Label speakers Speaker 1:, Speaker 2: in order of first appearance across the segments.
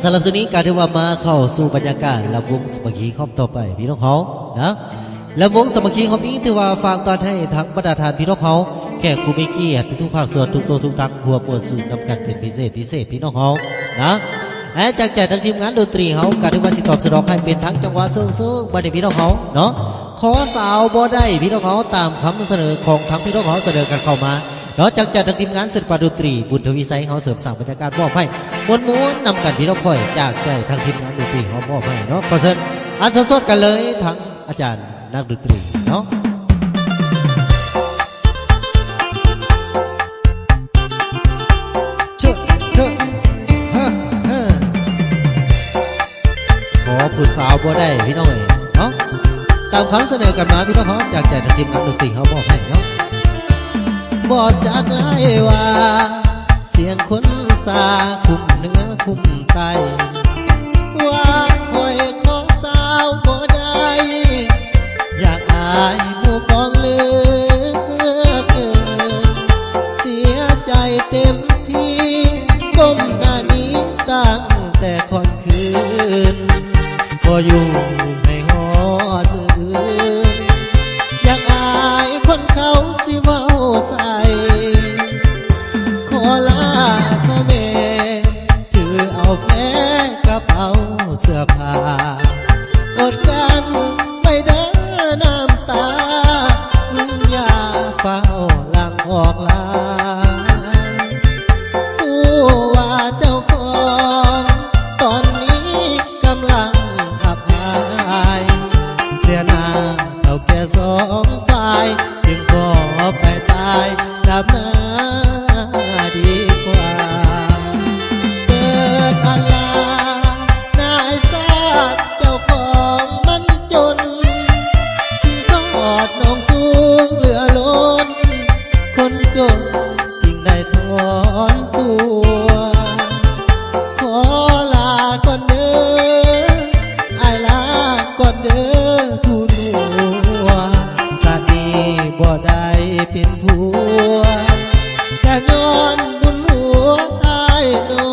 Speaker 1: สำหรับส่วนนี้การที่ว่ามาเข้าสู่บรรยากาศลำวงสมัคคีครอบต่อไปพี่น้องเขานะลำวงสมัคคีครอบนี้ถือว่าฟังตอนให้ทั้งบรรดาทานพี่น้องเขาแขกผู้มีเกียรติทุกภาคส่วนทุกตัวทุกทักหัวปวดสูตรนำกันเป็นพิเศษพี่น้องเขานะจากแจกทางทีมงานดนตรีเขาการที่ว่าสิตอบสนองให้เป็นทั้งจังหวะซึ่งบันเดพี่น้องเขาเนาะขอสาวบ่ได้พี่น้องเขาตามคำเสนอของทั้งพี่น้องเขาเสนอกันเข้ามานอกจากทางทีมงานศิลปะดนตรีบุญทวีไซเขาเสริมสร้างบรรยากาศมอบให้ม้วนนำกันพี่น้องค่อยจากใจทางทีมงานดนตรีเขามอบให้เนาะประเสริฐอันสดๆกันเลยทั้งอาจารย์นักดนตรีเนาะขอผู้สาวบ่ได้พี่น้องเนาะตามคำเสนอกันมาพี่น้องเขาจากใจทางทีมงานดนตรีเขามอบให้เนาะบอกจากไอ้ว่าเสียงคนสาคุมเนื้อคุมไตว่าคอยขอสาวบ่ได้อยากอายหมู่กองเลือกเกินเสียใจเต็มที่ก้มหน้านี้ตั้งแต่ค่อนคืนพออยู่ให้หอดมืออยากอายคนเขาสิเว้าใส่ขอลาพ่อแม่ถือเอาแพ้กระเป๋าเสื้อผ้าอดกันไม่เดินน้ำตามึงอย่าเฝ้าหลังออกลาผู้ว่าเจ้าของตอนนี้กำลังอับอายเสียหน้าเอาแค่สองฝ่ายจึงขอไปตายดับหน้าดีกว่าเปิดอัลลานายซาดเจ้าของมันจนสินสอดน้องสูงเหลือล้นคนจนจึงได้ถอนตัวขอลาก่อนเด้อไอ้ลาก่อนเด้อผู้หนูสาดีบ่ได้เป็นผัวแค่ย้อนบุญหัวอายน้อ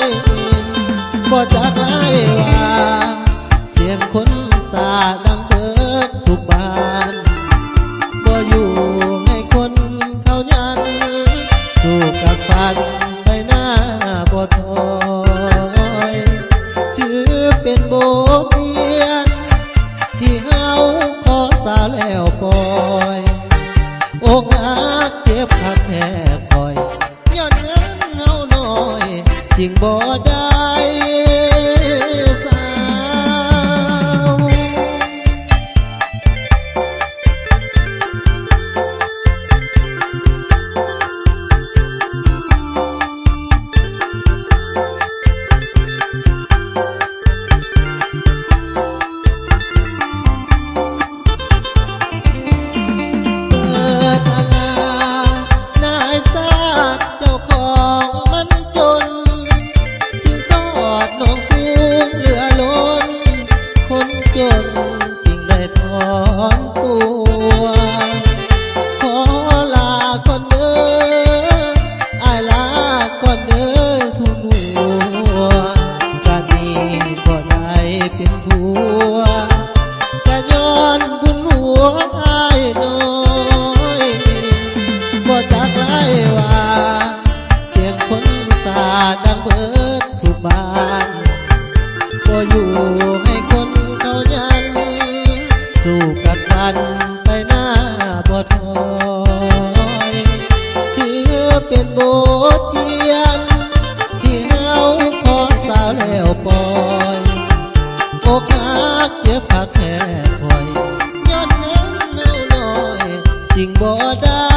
Speaker 1: ยบ่จากไล่ว่าเสียงคนสาดังเปิดทุกบ้านบ่อยู่ให้คนเขายันสู้กับฟันไปหน้าบ่ถอยถือเป็นบทเรียนที่เฮาขอสาแล้วปล่อยอกหักเจ็บคักแทบคอยย้อนเงินเฮาน้อยจริงบ่ได้สาวเปิดอัลลานายซาดเจ้าของมันจนสินสอดน้องสูงเหลือล้นคนจนจึงได้ถอนตัวขอลาก่อนเด้ออายลาก่อนเด้อทุกหัวจากนี้บ่ได้เป็นผัวแค่ย้อนบุญหัวอายน้อยบ่จากไล่ว่าเสียงคนสาดังเบิดทุกบ้านบ่อยู่ให้คนเขายันสู้กัดฟันไปหน้าบ่ถอยถือเป็นบทเรียนที่เฮาขอสาวแล้วปล่อยอกหักเจ็บคักแค่คอยย้อนเงินเฮาน้อยจริงบ่ได้